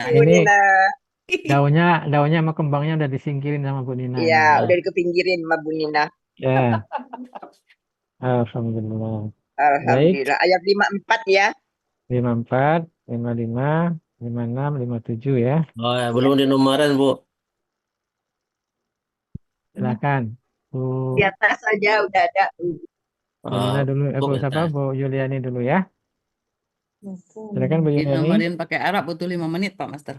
Bu Ini Nina. daunnya sama kembangnya udah disingkirin sama Bu Nina Iya, ini ya. udah dikepinggirin sama Bu Nina. Ya, Alhamdulillah. Baik, Alhamdulillah. Ayat 54 ya. 54, 55, 56, 57 ya. Oh, ya, Ya. belum di nomoran, Bu. Silakan. Bu, Di atas saja udah ada. Bu Nina dulu, Bu Bu siapa? atas. Bu Yuliani dulu ya. Silakan Bu Yuliani. Dinomorin pakai Arab butuh 5 menit Pak Master.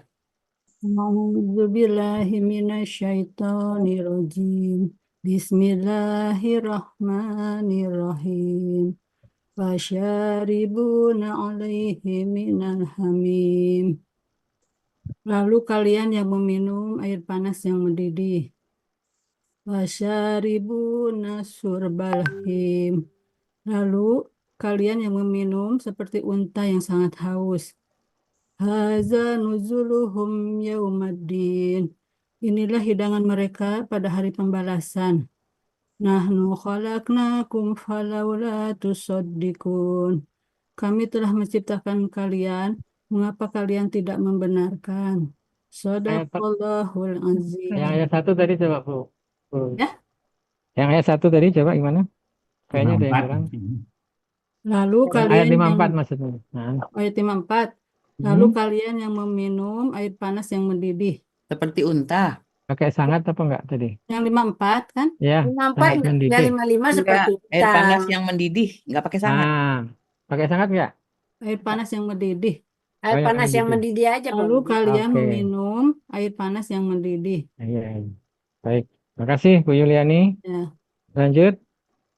A'udzubillahiminasyaitonirrajim. Bismillahirrahmanirrahim. Fasyaribuna alaihi minal hamim. Lalu kalian yang meminum air panas yang mendidih. Fasyaribuna surbal him. Lalu kalian yang meminum seperti unta yang sangat haus. Haza nuzuluhum yaumaddin. Inilah hidangan mereka pada hari pembalasan. Nahnu khalaqnakum falawla tusaddikun. Kami telah menciptakan kalian, mengapa kalian tidak membenarkan? Ayat, Shadaqallahul yang azim. ayat satu tadi coba Bu. Bu. Ya. Yang ayat satu tadi coba gimana? Kayaknya ada yang 54. kurang. Lalu Yang ayat kalian yang 54 maksudnya. Nah. ayat 54. Lalu Hmm. kalian yang meminum air panas yang mendidih. Seperti unta. Pakai sangat apa enggak tadi? Yang 54 kan? Ya, 54 sangat yang mendidih. 55 Enggak, seperti air unta. panas yang mendidih, nggak pakai sangat. Ah, pakai sangat enggak? Air panas yang mendidih. Air yang panas yang mendidih. mendidih aja Pak Lalu Budi. kalian Oke. meminum air panas yang mendidih. Iya. Baik. Makasih Bu Yuliani. Ya. Lanjut.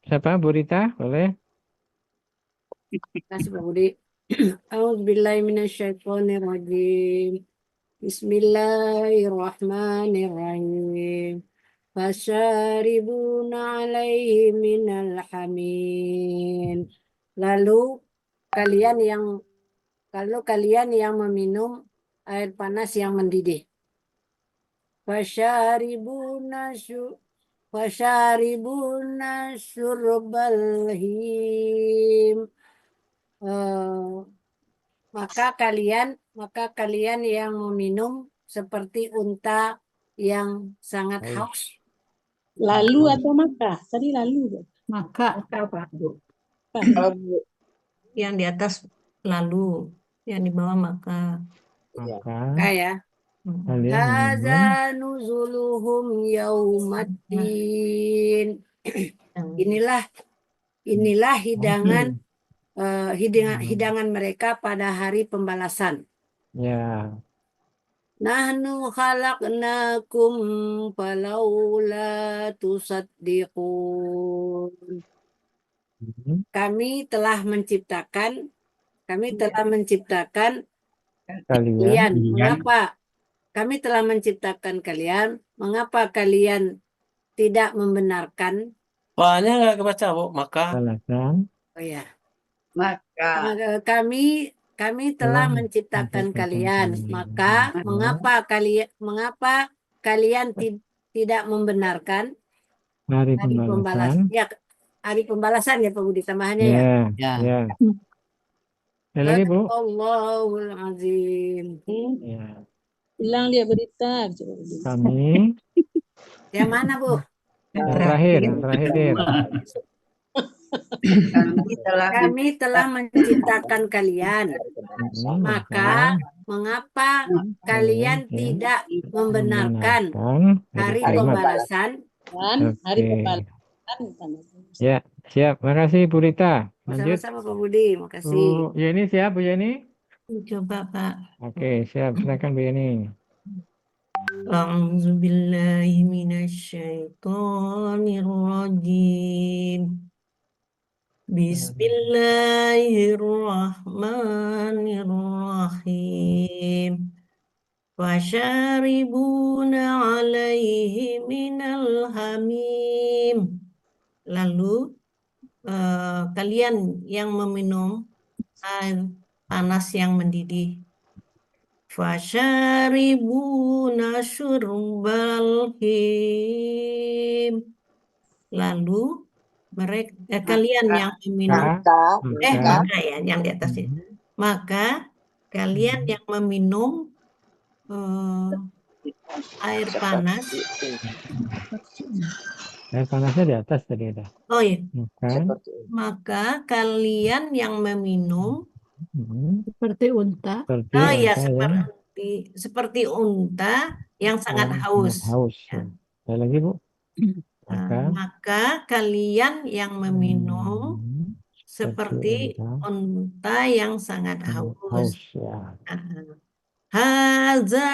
Siapa? Bu Rita, boleh? Terima kasih Pak Budi. A'udzubillahiminasyaitonirrajim. Bismillahirrahmanirrahim. Fasyaribuna alaihi minal hamim. Lalu kalian yang meminum air panas yang mendidih. Fasyaribuna syurbal him. Maka kalian yang meminum seperti unta yang sangat Baik. haus. Lalu atau maka? Tadi lalu. Maka Apa Bu? Kalau Bu, Yang di atas lalu, yang di bawah maka. Maka Ya. kalian Hadza minum. nuzuluhum yaumaddin. Inilah hidangan hidangan mereka pada hari pembalasan. Ya. Nahnu khalaqnakum falawla tusaddiqun. Kami telah menciptakan kalian. Mengapa? Kami telah menciptakan kalian. Mengapa kalian tidak membenarkan? Soalnya nggak kebaca, Bu. Maka Alasan Oh ya. maka Kami telah menciptakan kalian. Maka mengapa kalian tidak membenarkan hari hari pembalasan. pembalasan? Ya, hari pembalasan ya Pak Budi tambahannya ya. Ya. Ya. Ya. Ada lagi Bu? Allahul azim. Ya. Ulang dia berita. Kami Yang mana Bu? yang terakhir. Kami telah menciptakan kalian. Maka mengapa kalian tidak membenarkan hari pembalasan? Dan hari pembalasan. Ya, siap. Makasih Bu Rita. Lanjut. Sama-sama Pak Budi, makasih. Bu Yeni siap, Bu Yeni? Coba Pak. Oke, siap. Silakan Bu Yeni. A'udzubillahi minasyaitonirrajim. Bismillahirrahmanirrahim. Fasyaribuna alaihi minal hamim. Lalu kalian yang meminum air panas yang mendidih. Fasyaribuna syurbal him. Lalu kalian yang meminum maka ya yang di atasnya. Maka kalian yang meminum eh, air panas. Air panasnya di atas tadi ada. Oh iya, Makan. maka kalian yang meminum, Seperti unta. Seperti oh iya, unta yang seperti unta yang sangat sangat haus. haus. Ya. Sekali lagi, Bu. Maka Maka kalian yang meminum seperti seperti unta yang sangat sangat haus. haus. Ya. Hadza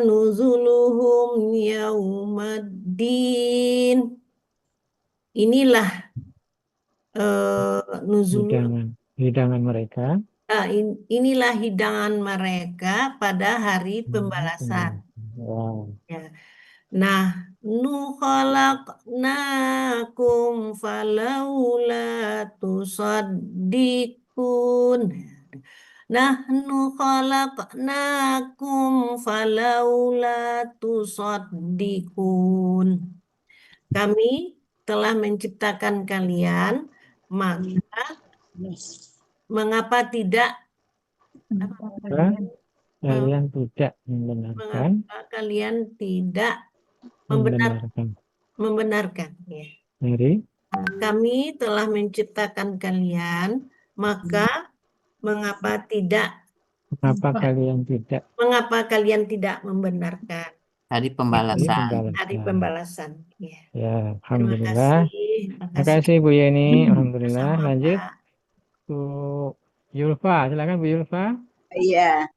nuzuluhum yaumaddin. Inilah nuzul. Hidangan mereka. Inilah hidangan mereka pada hari pembalasan. Wow. Ya. Nahnu khalaqnakum falaula tusaddiqun. Nahnu khalaqnakum falaula tusaddiqun. Kami telah menciptakan kalian, maka mengapa tidak Kalian tidak membenarkan. mengapa kalian tidak Membenarkan. membenarkan? Ya. Mari. Kami telah menciptakan kalian, maka mengapa kalian tidak membenarkan Hari pembalasan. hari pembalasan? Ya. Ya, Terima alhamdulillah. kasih. Terima kasih Bu Yeni. Alhamdulillah. Sama, Lanjut Pak. Bu Yulfa. Silakan Bu Yulfa. Iya.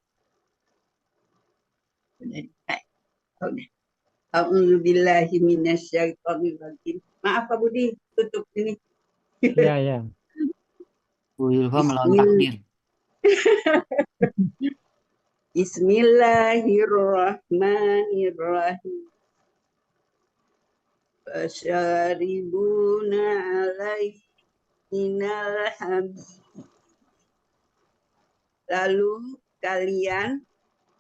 A'udzubillahi minasyaitonirrajim. Maaf Pak Budi, tutup ini. Iya, ya. Bu Yulfa melawan takdir. Bismillahirrahmanirrahim. Fasyaribuna alaihi minal hamim. Lalu kalian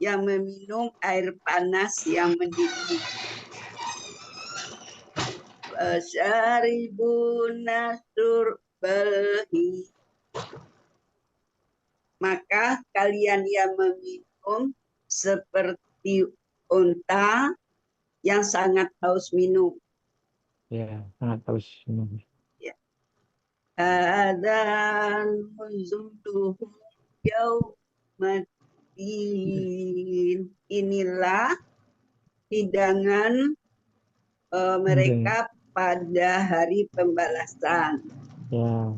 yang meminum air panas yang mendidih. Fasyaribuna surbalhi. Maka kalian yang meminum seperti unta yang sangat haus minum. Ya, sangat haus minum. Hadan nuzuluhum yaumaddin. Inilah hidangan mereka pada hari pembalasan. Ya.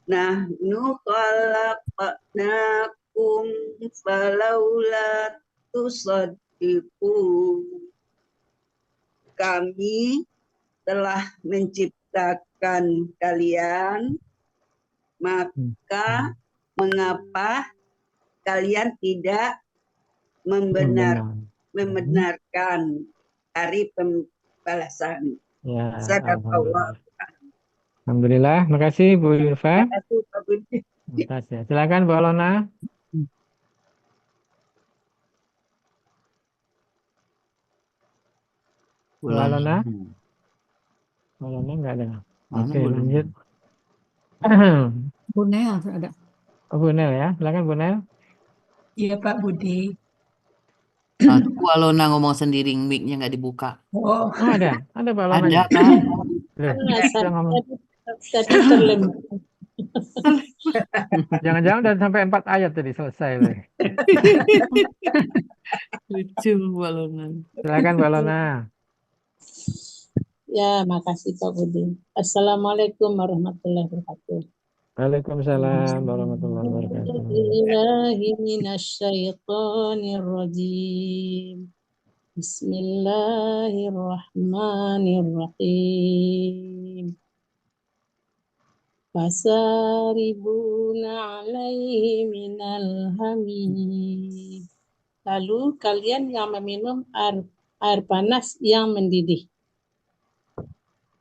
Nahnu khalaqnakum falaula tusaddiqun. Kami telah menciptakan kalian, maka mengapa kalian tidak membenarkan hari pembalasan? Ya, Sadaqallah. alhamdulillah. Terima kasih Bu Yulfa. Terima kasih Pak Budi. Terima kasih. Silakan Bu Alona. Bu Alona. Bu Alona nggak ada. Oke, lanjut. Bu Nel ada. Oh, Bu Nel ya. Silakan Bu Nel. Iya Pak Budi. Bu Alona ngomong sendiri, mic-nya nggak dibuka. Oh, Oh, ada Pak Alona. Ada kan? Sudah ngomong. Tadi terlempar. Jangan-jangan udah sampai 4 ayat tadi selesai. Lucu Bu Alona. Silakan Bu Alona. Ya, makasih Pak Budi. Assalamualaikum warahmatullahi wabarakatuh. Waalaikumsalam warahmatullahi wabarakatuh. Billahi minasyaitonirrajim. Bismillahirrahmanirrahim. Fasaribuna alaihi minal hamim. Lalu kalian yang meminum air panas yang mendidih.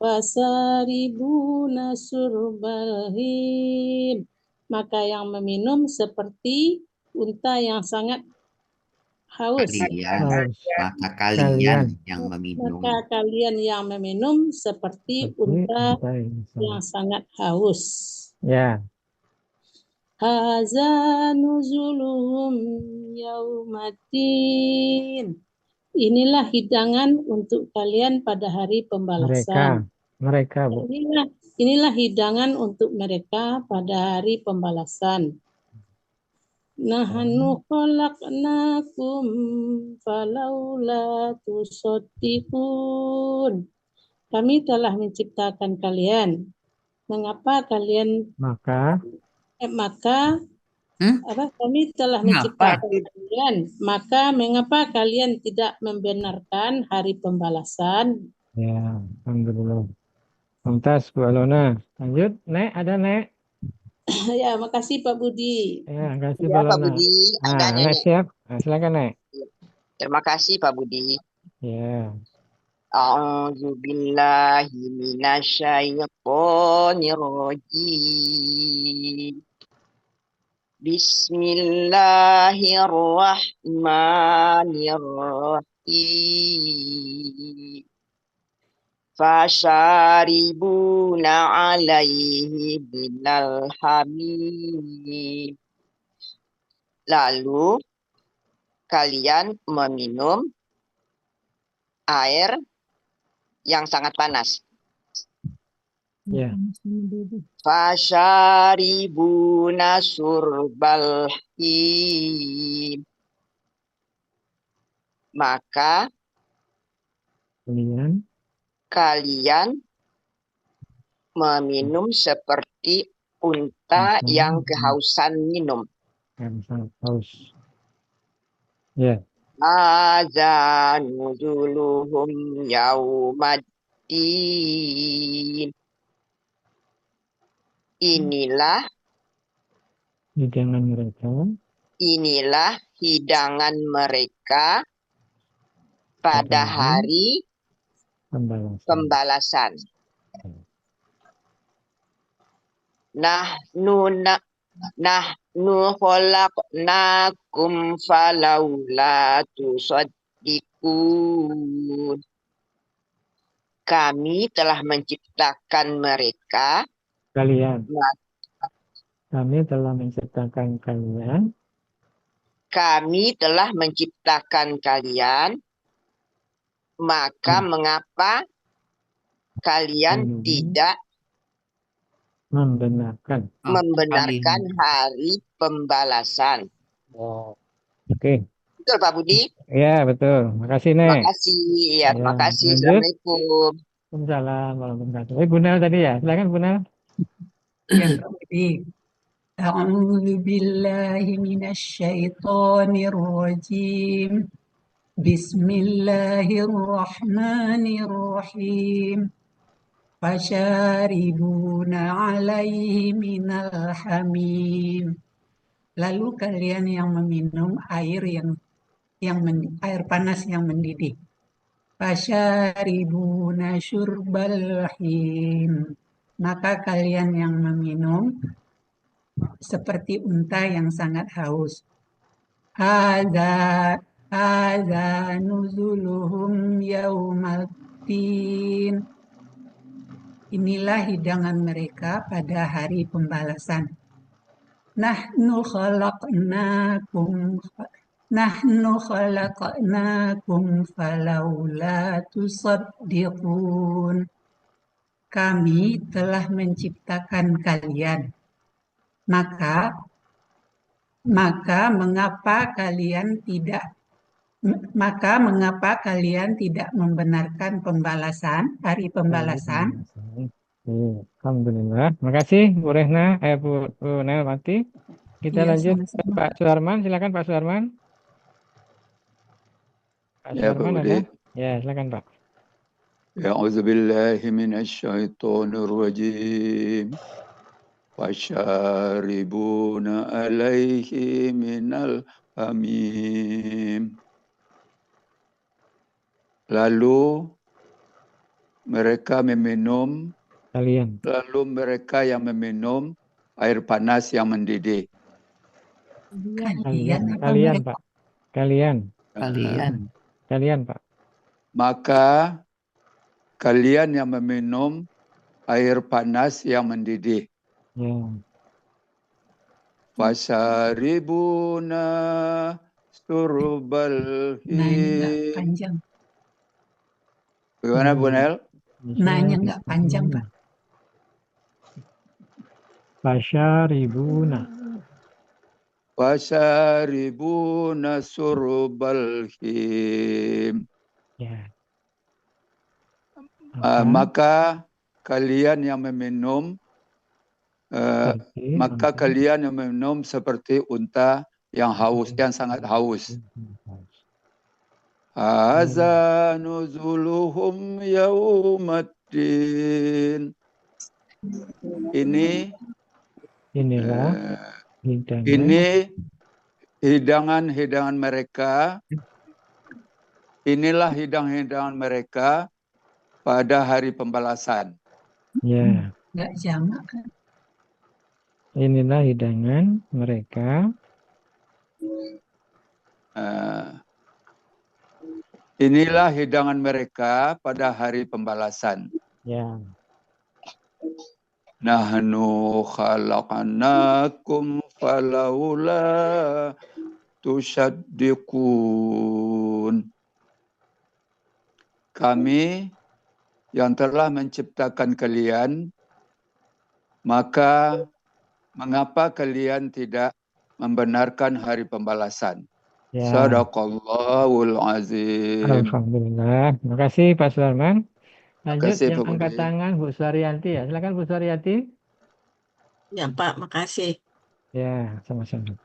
Fasaribuna surbalhim. Maka yang meminum seperti unta yang sangat haus. Maka kalian yang meminum. Maka kalian yang meminum seperti unta yang sangat haus. Ya. Haza nuzuluhum yaumaddin. Inilah hidangan untuk kalian pada hari pembalasan. Mereka, Bu. Inilah hidangan untuk mereka pada hari pembalasan. Nahnu khalaqnakum falaula tusaddiqun. Kami telah menciptakan kalian. Mengapa kalian Maka kami telah Mengapa? menciptakan kalian. Maka mengapa kalian tidak membenarkan hari pembalasan? ya, alhamdulillah. Mumtaz, Bu Alona. Lanjut, Nek, ada Nek. Ya, makasih Pak Budi. Ya, kasih Bu Ya, Pak Alona. Budi, ada Nek Nenek. siap. Silakan, Nek. Terima kasih Pak Budi. Ya. A'udzu billahi minasyaitonir rajim. Bismillahirrahmanirrahim. Fasyaribuna alaihi minal hamim. Lalu kalian meminum air yang sangat panas. Ya. Fasyaribuna surbal him. Maka kalian meminum seperti unta yang kehausan minum. Yang sangat haus. Ya. Hadza nuzuluhum yaumaddin. Inilah hidangan mereka pada hari pembalasan. Nahnu khalaqnakum falaula tusaddiqun. Kami telah menciptakan mereka. Kami telah menciptakan kalian. Maka mengapa kalian tidak membenarkan hari pembalasan? Oke. Betul Pak Budi? Ya, betul. Makasih, Nek. Makasih. Ya, terima kasih. Lanjut. Assalamualaikum. Waalaikumsalam warahmatullahi wabarakatuh. Bu Nel tadi ya. Silakan Bu Nel. Ya, Pak Budi. A'udzu billahi minasyaitonir rajim. Bismillahirrahmanirrahim. Fasyaribuna alaihi minal hamim. Lalu kalian yang meminum air air panas yang mendidih. Fasyaribuna syurbal him. Maka kalian yang meminum seperti unta yang sangat haus. Hadza nuzuluhum yaumaddin. Inilah hidangan mereka pada hari pembalasan. Nahnu khalaqnakum falaula tusaddiqun. Kami telah menciptakan kalian. Maka mengapa kalian tidak membenarkan hari pembalasan? Alhamdulillah. Makasih Bu Rehna, Bu Nelwati. Kita lanjut ke Pak Suharman. Silakan Pak Suharman. Pak Suharman ada? Ya, silakan Pak. A'udzu billahi minasyaitonir rajim. Wasyaribuna alaihi minal hamim. Lalu mereka yang meminum air panas yang mendidih. Kalian Pak. Kalian Pak. Maka kalian yang meminum air panas yang mendidih. Ya. Fasharibuna surbal Nanya nggak him. panjang. Bagaimana Bu Nel? Nanya nggak panjang, Pak. Fasyaribuna. Fasharibuna surbal him. Ya. Maka kalian yang meminum seperti unta yang haus, yang sangat haus. Haza nuzuluhum yaumaddin. Inilah ini hidangan-hidangan mereka. Inilah hidangan-hidangan mereka pada hari pembalasan. Ya. Nggak jamak kan? Inilah hidangan mereka. Inilah hidangan mereka pada hari pembalasan. Ya. Nahnu khalaqnakum falaula tusaddiqun. Kami yang telah menciptakan kalian, maka mengapa kalian tidak membenarkan hari pembalasan? Ya. Sadaqallahul azim. Alhamdulillah. Terima kasih Pak Suarman. Lanjut kasih, yang Pak angkat Budi. tangan Bu Suaryanti ya. Silakan Bu Suaryanti. Ya Pak, makasih. Ya, sama-sama.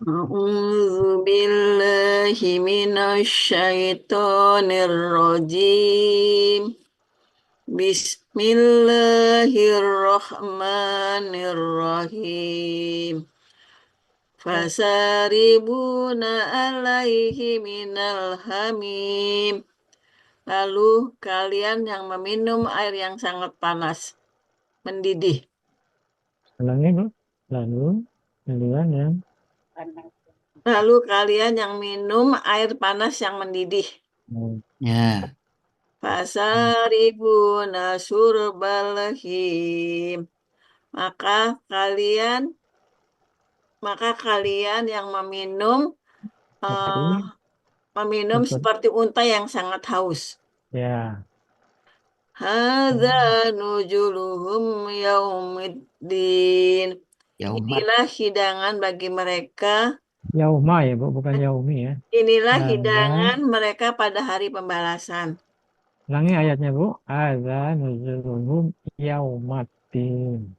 A'udzu billahi minasyaitonir rajim. Bismillahirrahmanirrahim. Fasaribuna alaihi minal hamim. Lalu kalian yang meminum air yang sangat panas, mendidih. Ulangi Bu. Lalu kalian yang Lalu kalian yang minum air panas yang mendidih. Ya. Fasaribuna surbal him. Maka kalian yang meminum seperti unta yang sangat haus. ya. Hadza nuzuluhum yaumiddin. Inilah hidangan bagi mereka. Yauma ya Bu, bukan yaumi ya. Inilah Hadza. hidangan mereka pada hari pembalasan. Ulangi ayatnya Bu. Hadza nuzuluhum yaumaddin.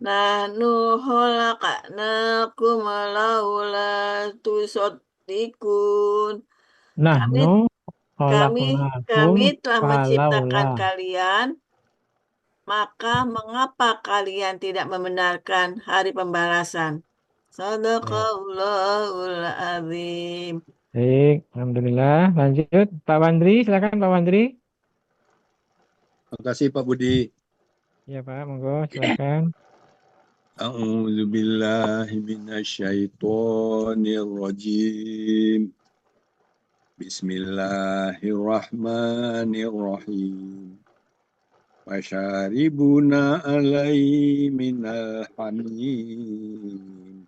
Nahnu khalaqnakum laula tusaddiqun. Nahnu Kami khalaqnakum telah menciptakan falaula. kalian, maka mengapa kalian tidak membenarkan hari pembalasan? Sadaqallahul azim. Baik, alhamdulillah. Lanjut Pak Wandri, silakan Pak Wandri. Terima kasih Pak Budi. Ya Pak, monggo silakan. A'udzu billahi minasyaitonir rajim. Bismillahirrahmanirrahim. Wasyaribuna alaihi minal hamim.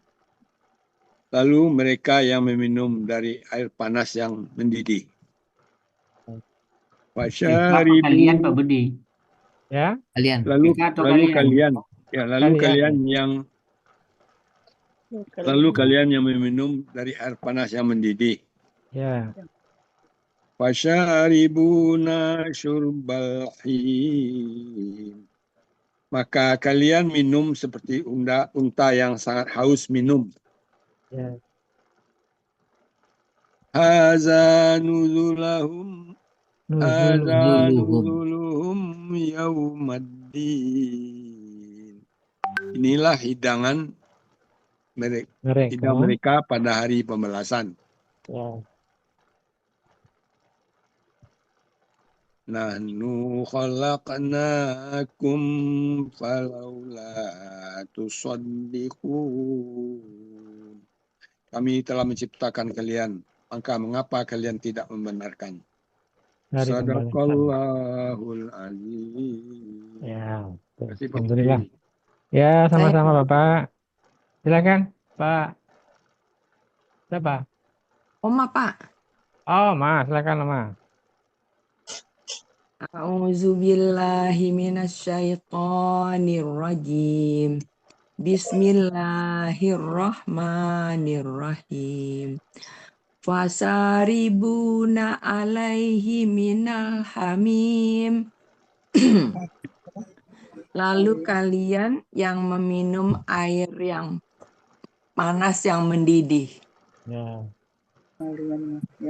Lalu mereka yang meminum dari air panas yang mendidih. Kalian Pak Budi. Ya. Kalian. Lalu kalian yang meminum dari air panas yang mendidih. Ya. Fasyaribuna syurbal him. Maka kalian minum seperti unta yang sangat haus minum. Ya. Haza nuzuluhum yaumaddin. Inilah hidangan mereka pada hari pembalasan. Ya. Nahnu khalaqnakum falaula tusaddiqun. Kami telah menciptakan kalian, maka mengapa kalian tidak membenarkan? Sadaqallahul azim. Ya. Terima kasih Pak Alhamdulillah. Budi. Ya, Saya sama-sama Bapak. Silakan, Pak. Siapa? Oma, Pak. Oh, Mas, silakan, Mas. A'udzubillahi minasyaitonirrajim. Bismillahirrahmanirrahim. Fasaribuna alaihi minal hamim. Lalu kalian yang meminum air yang panas yang mendidih. Ya.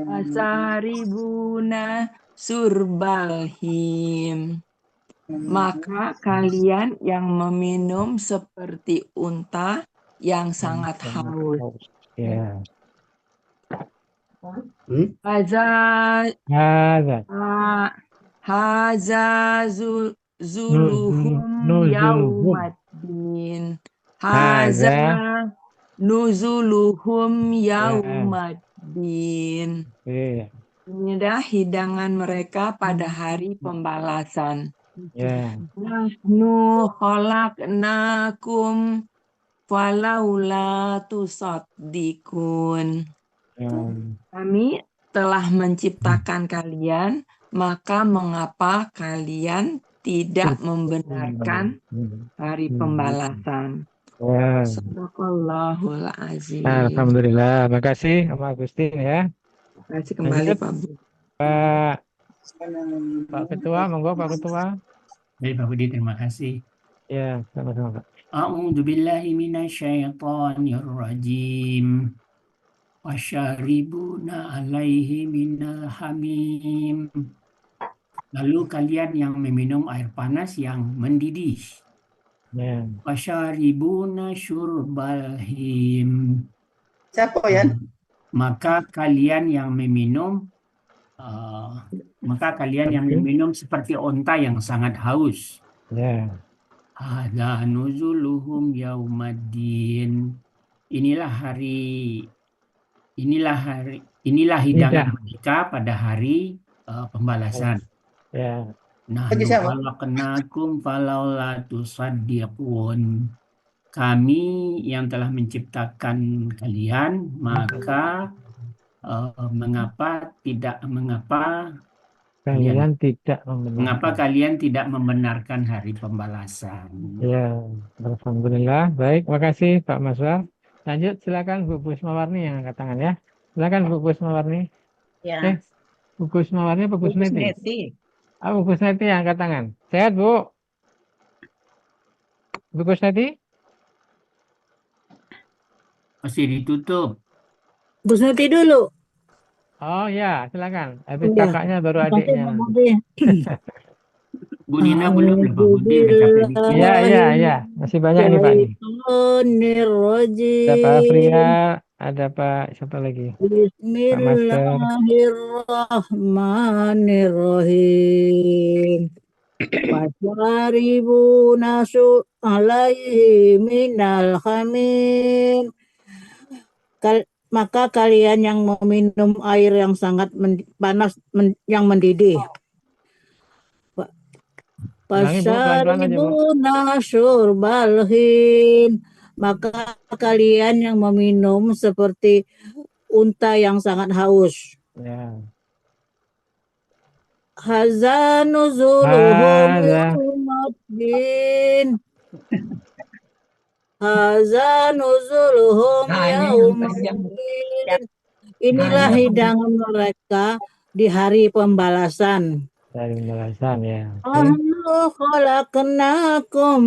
Fasaribuna surbalhim. Maka kalian yang meminum seperti unta yang sangat haus. Ya. Haza Hadza. haza zuluhum Nuzuluhum. yaumaddin. Haza Hadza. nuzuluhum Ya. yaumaddin. Oke. Inilah hidangan mereka pada hari pembalasan. Ya. Nahnu khalaqnakum falaula tusaddikun. Ya. Kami telah menciptakan kalian, maka mengapa kalian tidak membenarkan hari pembalasan? Ya. Sadaqallahul azim. Alhamdulillah. Makasih Om Agustin ya. Terima kasih kembali Lanjut, Pak Bu. Pak Ketua, monggo Pak Ketua. Baik Pak Budi, terima kasih. Ya, sama-sama Pak. A'udzubillahi minasyaitonirrajim. Wasyaribuna alaihi minal hamim. Lalu kalian yang meminum air panas yang mendidih. Ya. Wasyaribuna syurbalhim. Siapa ya? Maka kalian yang meminum seperti onta yang sangat haus. Ya. Hadza nuzuluhum yaumaddin. Inilah hidangan mereka pada hari pembalasan. Ya. Nahnu khalaqnakum falaula tusaddiqun. Kami yang telah menciptakan kalian, maka mengapa kalian tidak membenarkan hari pembalasan? Ya, alhamdulillah. Baik, makasih Pak Maswar. Lanjut, silakan Bu Pusmawarni yang angkat tangan ya. Silakan Bu Pusmawarni. Ya. Bu Pusmawarni apa Bu Kusneti? Kusneti. Bu Kusneti yang angkat tangan. Sehat Bu? Bu Kusneti? Masih ditutup. Bu Sneti dulu. Oh ya, silakan. Habis Iya. kakaknya baru Makasih, adiknya. Pak Budi. Bu Nina belum ya Pak Budi, udah capek mikir. Iya. Masih banyak nih Pak. Ada Pak Afria, ada Pak siapa lagi? Pak Master. Bismillahirrahmanirrahim. Wasyaribuna alaihi minal hamim. Maka kalian yang meminum air yang sangat panas yang mendidih. Fasyaribuna syurbalhin. Maka kalian yang meminum seperti unta yang sangat haus. Ya. Hadza nuzuluhum yaumaddin. Hadza nuzuluhum yaumaddin. Inilah hidangan mereka di hari pembalasan. Dari pembalasan ya. Nahnu khalaqnakum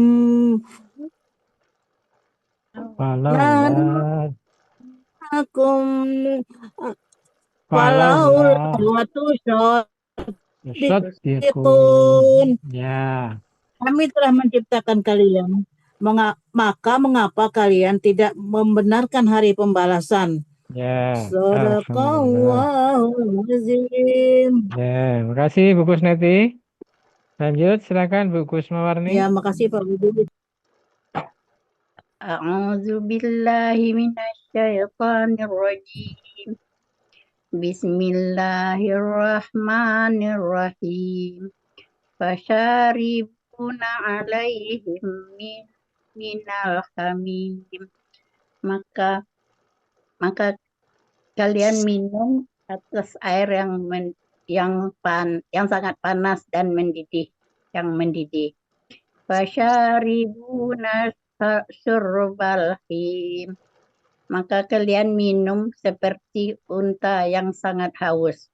Ya. Kami telah menciptakan kalian. Maka mengapa kalian tidak membenarkan hari pembalasan? Ya. Sadaqallahul azim. Ya, makasih Bu Kusneti. Lanjut, silakan Bu Kusmawarni. Ya, makasih Pak Budi. A'udzubillahi minasyaitonirrajim. Bismillahirrahmanirrahim. Fasyaribuna fasharibuna alaihim minal hamim. Maka kalian minum atas air yang sangat panas dan mendidih, yang mendidih. Fasharibuna syurbal him. Maka kalian minum seperti unta yang sangat haus.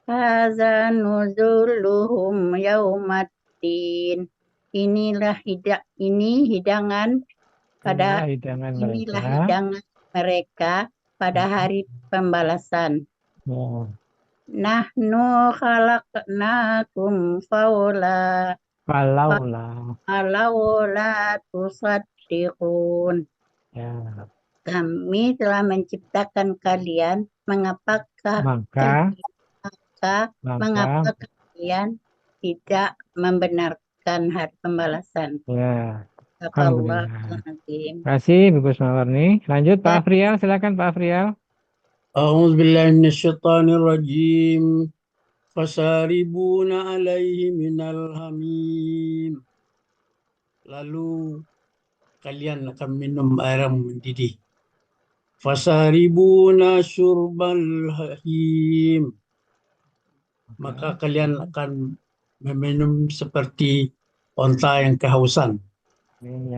Hadza nuzuluhum yaumaddin. Inilah hidangan pada hidangan inilah mereka. hidangan mereka pada hari pembalasan. Ya. Nahnu khalaqnakum faula Falaula. tusaddiqun. Ya. Kami telah menciptakan kalian, mengapa Maka kalian tidak membenarkan hari pembalasan? ya. Allah. Terima kasih Bu Kusmawarni. Lanjut Pak Afrial, silakan Pak Afrial. أعوذ بالله من الشيطان الرجيم فشاربون عليه من الحميم. Lalu kalian akan minum air yang mendidih. Fasharibuna syurbal him. Maka kalian akan meminum seperti onta yang kehausan.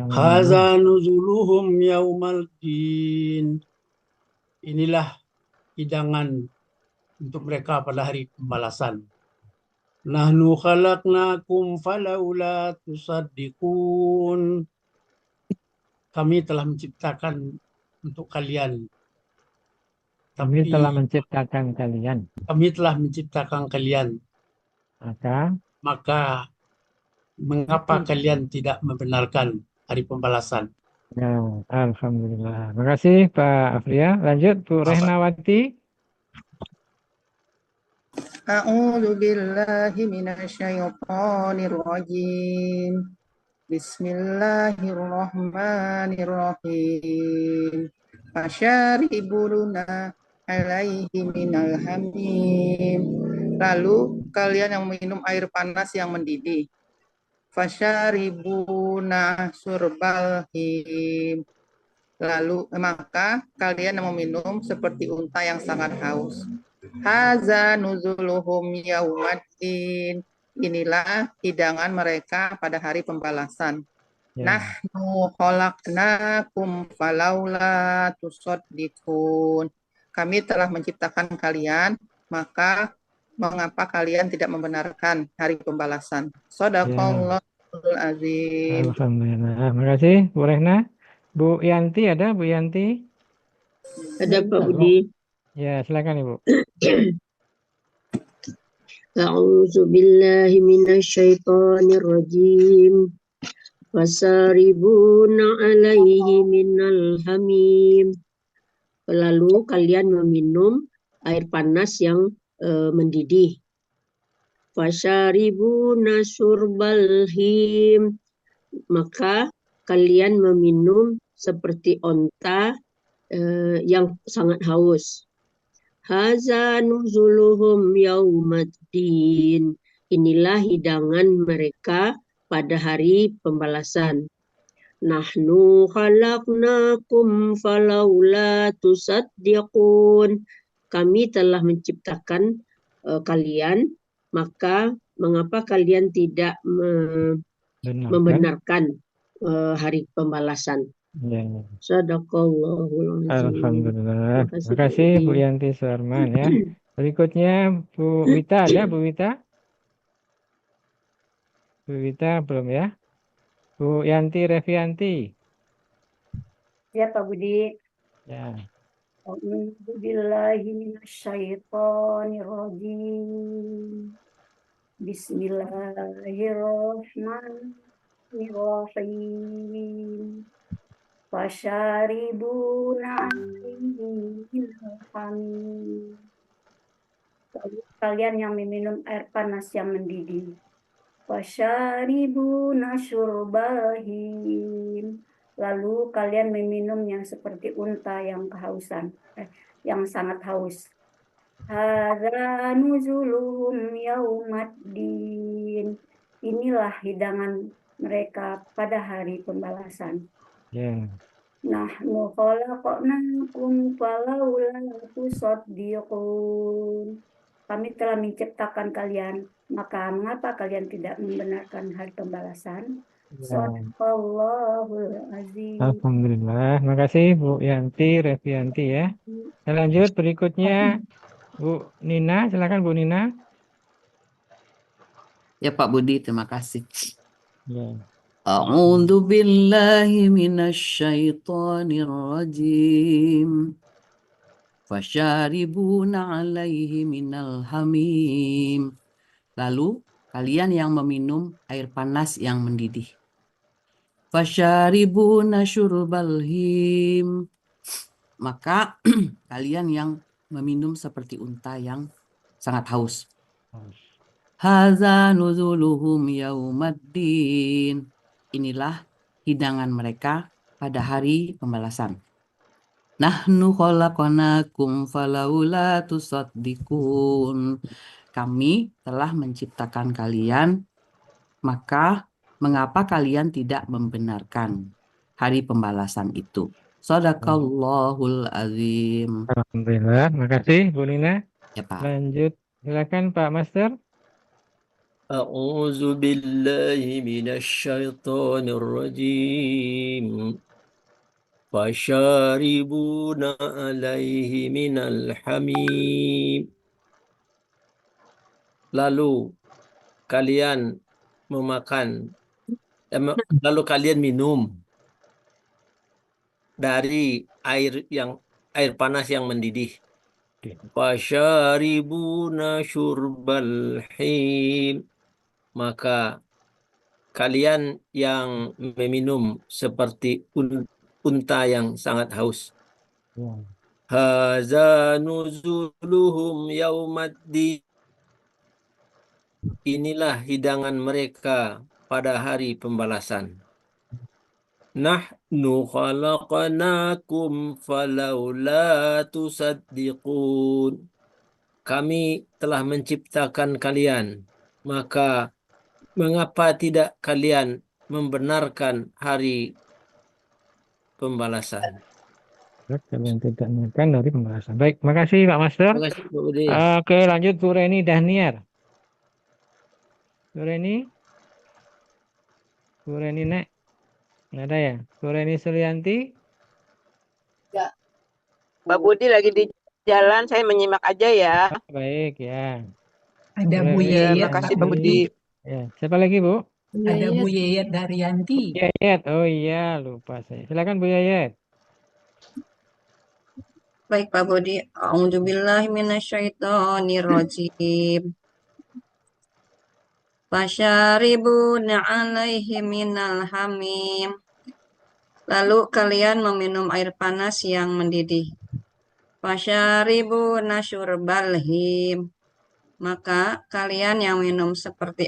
Hadza nuzuluhum yaumal din. Inilah hidangan untuk mereka pada hari pembalasan. Nahnu khalaqnakum falaula tusaddiqun. Kami telah menciptakan untuk kalian. Kami telah menciptakan kalian. Kami telah menciptakan kalian. Maka mengapa kalian tidak membenarkan hari pembalasan? Ya, alhamdulillah. Terima kasih Pak Afrial. Lanjut Bu Rehnawati. A'udzu billahi minasyaitonir rajim. Bismillahirrahmanirrahim. Fasyaribuna alaihi minal hamim. Lalu kalian yang minum air panas yang mendidih. Fasyaribuna syurbal him. Lalu maka kalian yang meminum seperti unta yang sangat haus. Hadza nuzuluhum yaumaddin. Inilah hidangan mereka pada hari pembalasan. Nahnu khalaqnakum falaula tusaddiqun. Kami telah menciptakan kalian, maka mengapa kalian tidak membenarkan hari pembalasan? Shadaqallahul azim. Alhamdulillah. Terima kasih Bu Rehna. Bu Yanti ada Bu Yanti? Ada Pak Budi. Ya, silakan Ibu. A'udzu billahi minasyaitonir rajim. Fasaribuna alaihi minal hamim. Lalu kalian meminum air panas yang mendidih. Fasyaribuna syurbal him. Maka kalian meminum seperti onta yang sangat haus. Hadza nuzuluhum yaumaddin. Inilah hidangan mereka pada hari pembalasan. Nahnu khalaqnakum falaula tusaddiqun. Kami telah menciptakan kalian, maka mengapa kalian tidak membenarkan hari pembalasan? Ya. Shadaqallahul azim. Alhamdulillah. Terima kasih Bu Yanti Suarman ya. Berikutnya Bu Wita ada Bu Wita? Bu Wita belum ya? Bu Yanti Revianti. Ya Pak Budi. Ya. A'udzu billahi minasyaitonir rajim. Bismillahirrahmanirrahim. Fasyaribuna alaihi minal hamim. Kalian yang meminum air panas yang mendidih. Fasyaribuna syurbal him. Lalu kalian meminum yang seperti unta yang kehausan, yang sangat haus. Hadza nuzuluhum yaumaddin. Inilah hidangan mereka pada hari pembalasan. Ya. Nahnu khalaqnakum falawla tusaddiqun. Kami telah menciptakan kalian, maka mengapa kalian tidak membenarkan hari pembalasan? Ya. Shadaqallahul azim. Alhamdulillah. Makasih Bu Yanti, Revianti ya. Kita lanjut berikutnya Bu Nina, silakan Bu Nina. Ya Pak Budi, terima kasih. Ya. A'udzu billahi minasyaitonir rajim. Fasyaribuna 'alaihi minal hamim. Lalu kalian yang meminum air panas yang mendidih. Fasyaribuna syurbal him. Maka kalian yang meminum seperti unta yang sangat haus. Hadza nuzuluhum yaumaddin. Inilah hidangan mereka pada hari pembalasan. Nahnu khalaqnakum falaula tusaddiqun. Kami telah menciptakan kalian, maka mengapa kalian tidak membenarkan hari pembalasan itu? Shadaqallahul azim. Alhamdulillah. Makasih Bu Nina. Ya Pak. Lanjut. Silakan Pak Master. أعوذ بالله من الشيطان الرجيم فشاربون عليه من الحميم. Lalu kalian lalu kalian minum dari air panas yang mendidih. Fasyaribuna syurbal him. Maka kalian yang meminum seperti unta yang sangat haus. Haza nuzuluhum yaumaddin. Inilah hidangan mereka pada hari pembalasan. Nahnu khalaqnakum falawla tusaddiqun. Kami telah menciptakan kalian, maka mengapa tidak kalian membenarkan hari pembalasan? Kalian tidak menekan dari pembahasan. Baik, makasih Pak Master. Terima kasih, Bu Budi. Oke, lanjut Bu Reni Dahniar. Bu Reni? Bu Reni Nek? Nggak ada ya? Bu Reni Sulianti? Ya. Mbak Budi lagi di jalan, saya menyimak aja ya. Baik, ya. Ada Bu Ya, Yeyet, makasih Pak Mbak Budi. Ya, siapa lagi Bu? Ada Bu Yeyet Daryanti. Yayet. Oh iya, lupa saya. Silakan Bu Yayet. Baik Pak Budi, a'udzubillahi minasyaitonirrajim. Fasyaribuna 'alaihi minal hamim. Lalu kalian meminum air panas yang mendidih. Fasyaribuna syurbal him. Maka kalian yang minum seperti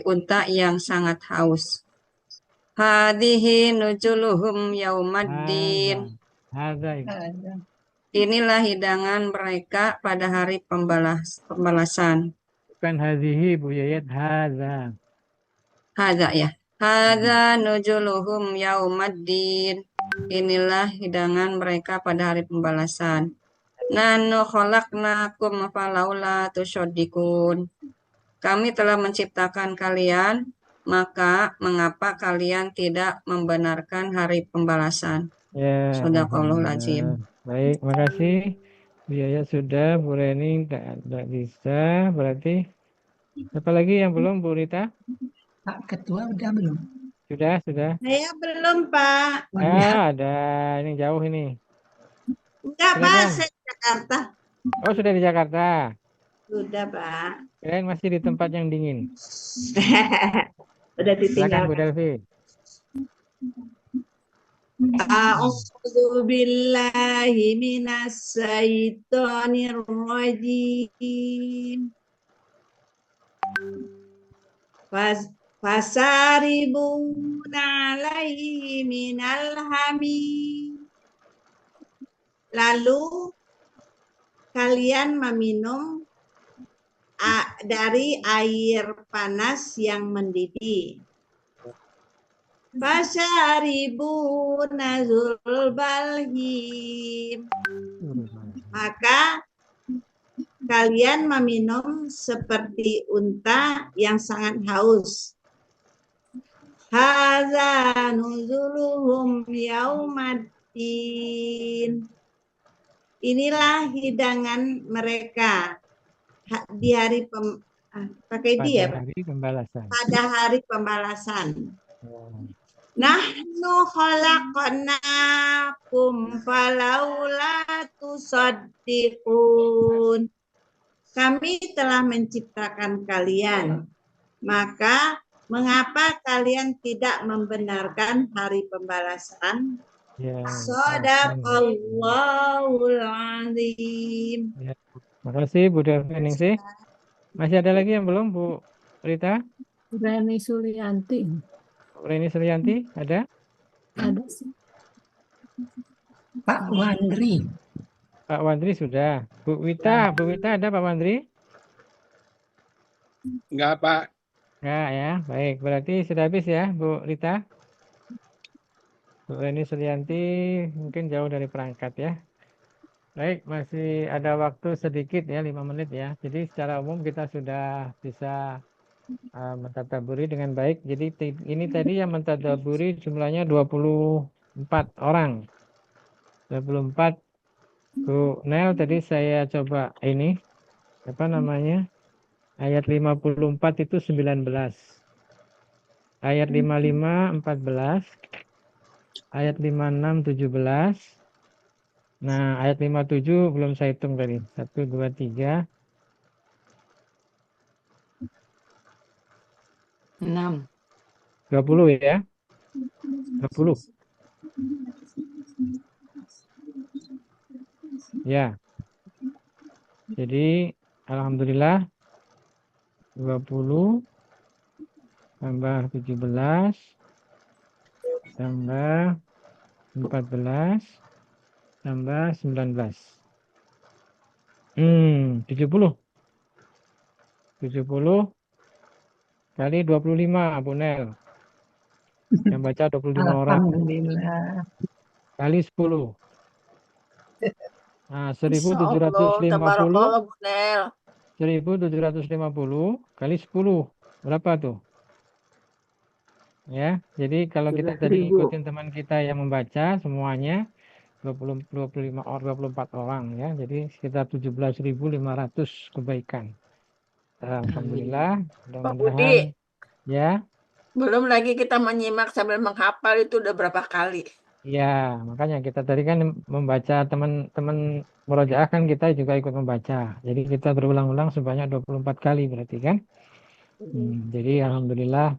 unta yang sangat haus. Hadhihi nujuluhum yaumaddin. Inilah hidangan mereka pada hari pembalasan. Bukan hadhihi Bu Yayet, hadza. Hadza ya. Hadza nujuluhum yaumaddin. Inilah hidangan mereka pada hari pembalasan. Nahnu khalaqnakum falaula tusaddiqun. Kami telah menciptakan kalian, maka mengapa kalian tidak membenarkan hari pembalasan? Ya. Shadaqallahul azim. Baik, makasih. Bu Yayat sudah, Bu Reni tidak bisa, berarti siapa lagi yang belum, Bu Rita? Pak Ketua udah belum? Sudah. Saya belum, Pak. Ada, ini jauh ini. Enggak, Pak, saya di Jakarta. Oh, sudah di Jakarta. Sudah, Pak. Kirain masih di tempat yang dingin. Udah Silakan Bu ditinggalkan. Delvi. A'udzu billahi minas syaitonir rajim. Fasaribuna 'alaihi minal hamim. Lalu kalian meminum dari air panas yang mendidih. Fasyaribuna zulbalhim. Maka kalian meminum seperti unta yang sangat haus. Hadza nuzuluhum yaumaddin. Inilah hidangan mereka di hari pakai Pada dia hari pembalasan. pada hari pembalasan. Nahnu khalaqnakum falaula tusaddiqun. Kami telah menciptakan kalian, maka mengapa kalian tidak membenarkan hari pembalasan? Ya. Shadaqallahul azim. Ya. Makasih Bu Deveningsih. Masih ada lagi yang belum Bu Rita? Reni Sulianti. Bu Reni Sulianti ada? Ada sih. Pak Wandri. Pak Wandri sudah. Bu Wita ada Pak Wandri? Enggak, Pak. Enggak ya, baik. Berarti sudah habis ya Bu Rita? Bu Reni Sulianti mungkin jauh dari perangkat ya. Baik, masih ada waktu sedikit ya, 5 menit ya. Jadi secara umum kita sudah bisa mentadaburi dengan baik. Jadi ini tadi yang mentadaburi jumlahnya 24 orang. 24. Bu Nel tadi saya coba ini apa namanya? Ayat 54 itu 19. Ayat 55 14. Ayat 56 17. Nah, ayat 57 belum saya hitung tadi. 1 2 3 6. 20 ya. 20. Ya. Jadi alhamdulillah 20 tambah 17 tambah 14 tambah 19. 70. 70 kali 25 Bu Nel. Yang baca 25 orang. Alhamdulillah. Kali 10. Nah, Insya Allah, 1750. tabarakallah Bu Nel. 1750 kali 10. Berapa tuh? Ya, jadi kalau kita tadi 11.000. ikutin teman kita yang membaca semuanya 25 orang 24 orang ya. Jadi sekitar 17.500 kebaikan. Alhamdulillah, Pak mudah-mudahan Budi, ya. belum lagi kita menyimak sambil menghafal itu udah berapa kali? Ya, makanya kita tadi kan membaca teman-teman murojaah kan kita juga ikut membaca. Jadi kita berulang-ulang sebanyak 24 kali berarti kan. Jadi alhamdulillah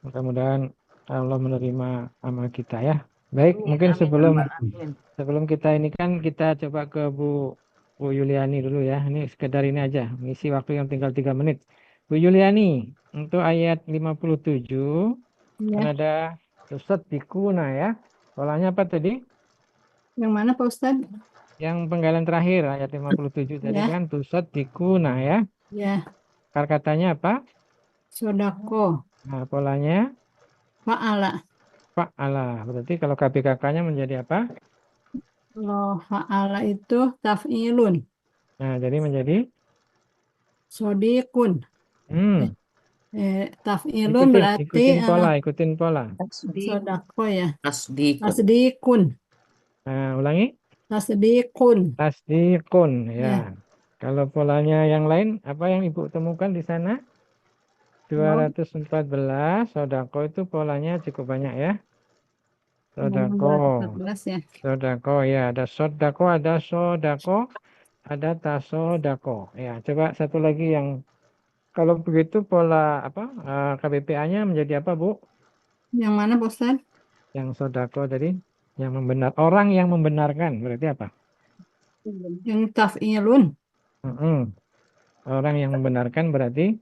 mudah-mudahan Allah menerima amal kita ya. Baik, mungkin sebelum kita ini kan kita coba ke Bu Yuliani dulu ya. Ini sekedar ini aja, mengisi waktu yang tinggal 3 menit. Bu Yuliani, untuk ayat 57 kan Ya. ada Ustadz Dikuna ya. Polanya apa tadi? Yang mana Pak Ustadz? Yang penggalan terakhir ayat 57 tadi Ya. kan Tusad Dikuna ya. Ya. Katanya apa? Sodako. Nah, polanya Fa'ala. fa'ala. Berarti kalau KPKK-nya menjadi apa? Kalau fa'ala itu taf'ilun. Nah, jadi menjadi Sodikun. Taf'ilun berarti ikutin pola. sodako ya. Tasdikun. Tasdikun. Nah, ulangi. Tasdikun. Tasdikun Ya. ya. Kalau polanya yang lain apa yang Ibu temukan di sana? 214 sodako itu polanya cukup banyak ya. Sodako. 214 ya. Sodako ya, ada sodako, ada tasodako. Ya, coba satu lagi yang kalau begitu pola apa KBPA-nya menjadi apa, Bu? Yang mana Pak Ustadz? Yang sodako tadi, yang orang yang membenarkan berarti apa? Yang taf'ilun. Orang yang membenarkan berarti?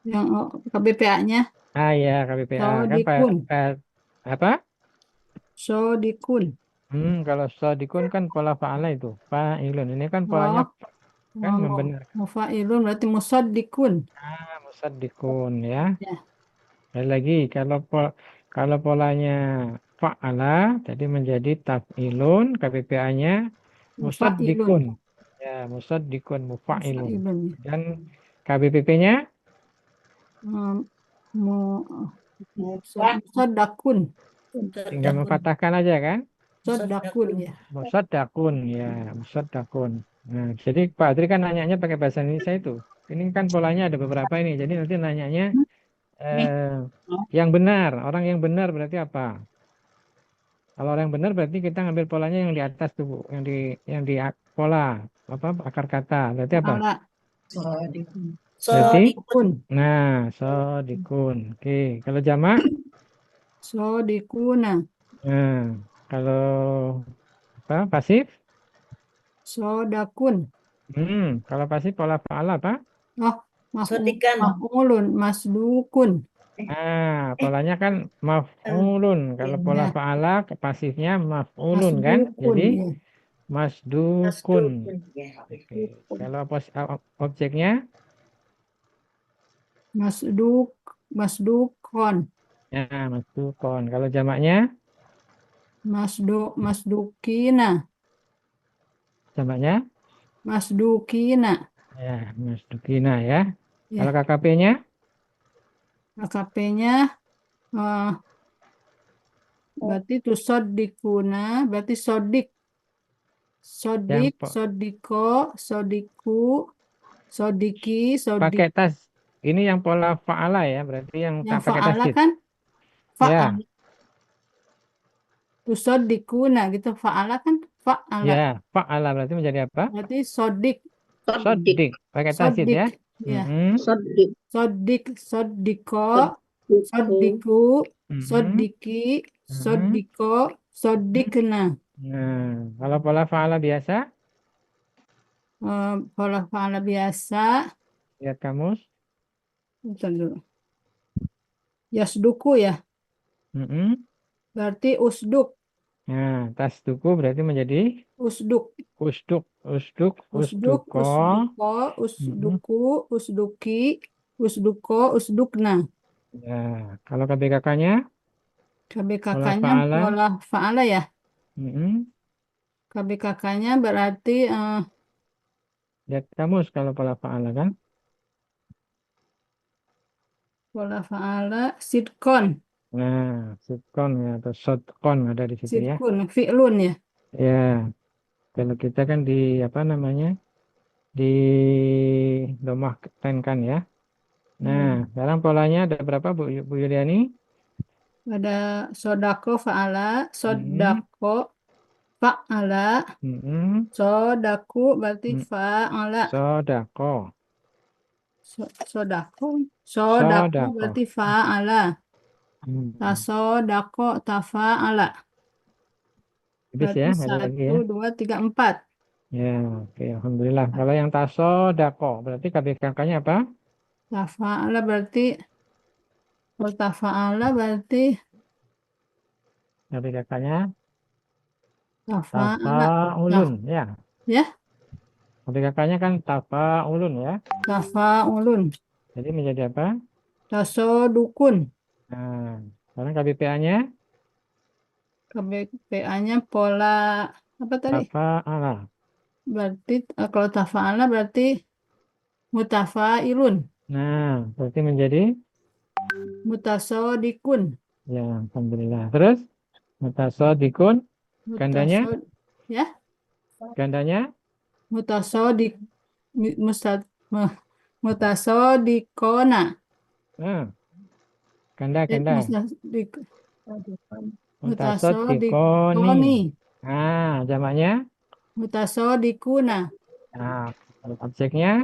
Yang KBPA-nya? Ya, KBPA Sodikun. kan apa? Sodikun. Kalau sodikun kan pola fa'ala itu, fa'ilun. Ini kan polanya Kan membenarkan. Mufailun berarti musaddikun. Musaddikun ya. Ya. Sekali lagi kalau polanya fa'ala tadi menjadi taf'ilun, KBPA-nya musaddikun. Ya, musaddikun mufa'ilun. Mufailun. Dan KBPP-nya Musaddakun. tinggal memfatahkan aja kan? Musaddakun ya. Musaddakun ya, musaddakun. Nah, jadi Pak Adri kan nanyanya pakai bahasa Indonesia itu. Ini kan polanya ada beberapa ini. Jadi nanti nanyanya yang benar. Orang yang benar berarti apa? Kalau orang yang benar berarti kita ngambil polanya yang di atas tuh, Bu. Yang di pola apa akar kata. Berarti apa? Berarti nah, sodikun. Oke, kalau jamak? Sodikuna. Nah, kalau apa? Pasif? Sodakun. Kalau pasif pola fa'ala apa? Oh, maf'ulun, masdukun. Nah, polanya kan maf'ulun. Kalau pola fa'ala pasifnya maf'ulun kan? Masdukun, Jadi ya. masdukun. Oke. Kalau objeknya? Masdukon. Ya, masdukon. Kalau jamaknya? Masdukina. Jamaknya? Masdukina. Ya, masdukina ya. Ya. Kalau KKP-nya? KKP-nya berarti itu sodikuna, berarti sodik. Sodik, sodiko, sodiku, sodiki, sodik. Pakai tas. Ini yang pola fa'ala ya, berarti yang tak pakai Fa'ala tasdid. kan? Fa'ala. Ya. Tusodikuna gitu. Fa'ala kan? Fa'ala. Ya, fa'ala berarti menjadi apa? Berarti sodik. Sodik. Pakai tasdid ya. Ya. Sodik, sodiko, sodiku, sodiki, sodiko, sodikna. Nah, kalau pola fa'ala biasa? Pola fa'ala biasa. Lihat kamus. Bentar dulu. Yasduku ya. Berarti usduk. Nah, tasduku berarti menjadi Usduk. usduk, Usduk, usduko. usduko, usduku, usduki, usduko, usdukna. Ya, kalau KBKK-nya? KBKK-nya pola fa'ala ya. KBKK-nya berarti lihat kamus kalau pola fa'ala kan? pola fa'ala sidkon. Nah, sidkon ya, atau sodkon ada di situ ya. Sidkun, fi'lun ya. Ya, kalau kita kan di apa namanya? Di domahkan ya. Nah, sekarang polanya ada berapa Bu Yuliani? Ada sodako fa'ala, sodako fa'ala, sodaku berarti fa'ala. Sodako. Sodako berarti fa'ala. Tasodako tafa'ala. Habis ya, ada lagi ya. 1, 2, 3, 4. Ya, oke, alhamdulillah. Kalau yang tasodako berarti KBKK-nya apa? Tafa'ala berarti KBKK-nya tafa'ala. tafa'ulun ya. Ya. KBKK-nya kan tafa'ulun ya. Tafa'ulun. Jadi menjadi apa? Tasodukun. Nah, sekarang KBPA-nya? KBPA-nya pola apa tadi? Tafa'ala. Berarti kalau tafa'ala berarti mutafa'ilun. Nah, berarti menjadi mutasodikun. Ya, alhamdulillah. Terus mutasodikun gandanya? Ya. Gandanya? Mutasodikona. Ganda. Mutasodikoni. Nah, jamaknya? Mutasodikuna. Nah, objeknya?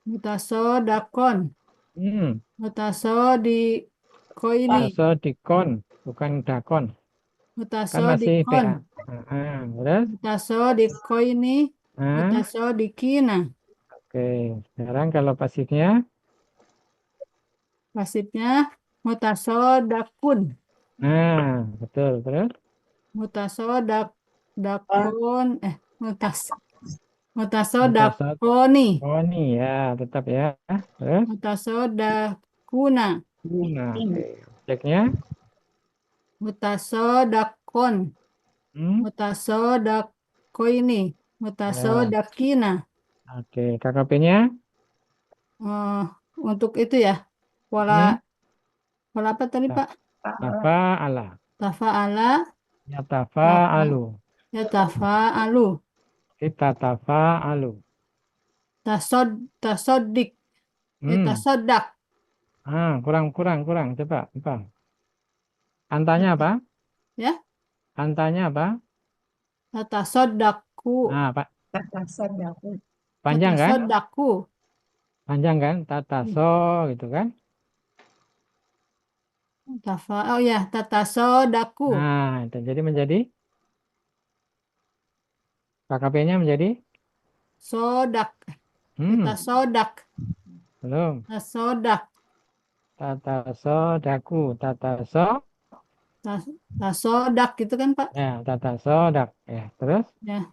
Mutasodakon. Mutasodikoini. Mutasodikon, bukan dakon. Mutasodikon. Terus? Mutasodikoini. Mutasodikina. Oke, sekarang kalau pasifnya? Pasifnya mutasodakun. Nah, betul. Terus? Mutasodakun. Mutasodakoni. Mutasodakoni ya, tetap ya. Terus Mutasodakuna. kuna. Oke. Objeknya Mutasodakon. hmm? Mutasodakoini. Ya. Mutasodakina. Oke, KKP-nya Untuk itu ya, hmm? pola apa tadi Pak? Tafa'ala. Tafa'ala, Ya tafa'alu. yatafa'alu, Kita tafa'alu. tasodik, tasodak, Kurang. Coba. Apa? Antanya apa? ya, Antanya apa? tasodaku, Pak. Tatasadaku. Panjang kan? tasodaku, Panjang kan? Tataso gitu kan? tatasodaku, Nah, itu jadi menjadi KKP-nya menjadi sodak, tasodak, belum. tasodak, Tatasodaku. tasodak gitu kan Pak? Ya, tatasodak. Ya, terus Ya,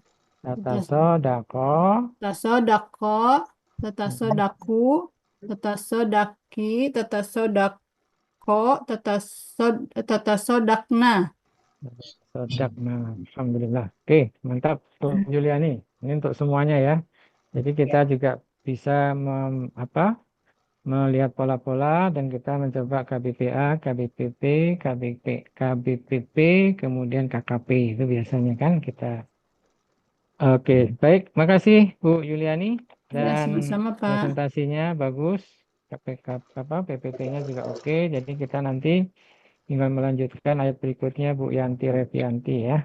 tatasodako. tasodako, tatasodaku, tatasodaki, tatasodako, tatasodakna. Sodak. Nah, alhamdulillah. Oke, mantap Bu Juliani. Ini untuk semuanya ya. Jadi kita juga bisa melihat pola-pola dan kita mencoba KBPA, KBPP, KBPP, kemudian KKP. Itu biasanya kan kita. Oke, baik. Makasih Bu Yuliani Ya, dan sama-sama Pak. presentasinya bagus. PPT-nya juga oke. Jadi kita nanti tinggal melanjutkan ayat berikutnya Bu Yanti Revianti ya.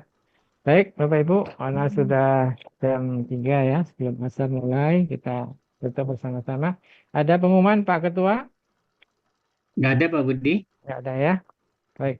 Baik, Bapak Ibu, karena sudah jam 3 ya, sebelum asar mulai, kita tutup bersama-sama. Ada pengumuman Pak Ketua? Nggak ada Pak Budi. Nggak ada ya. Baik.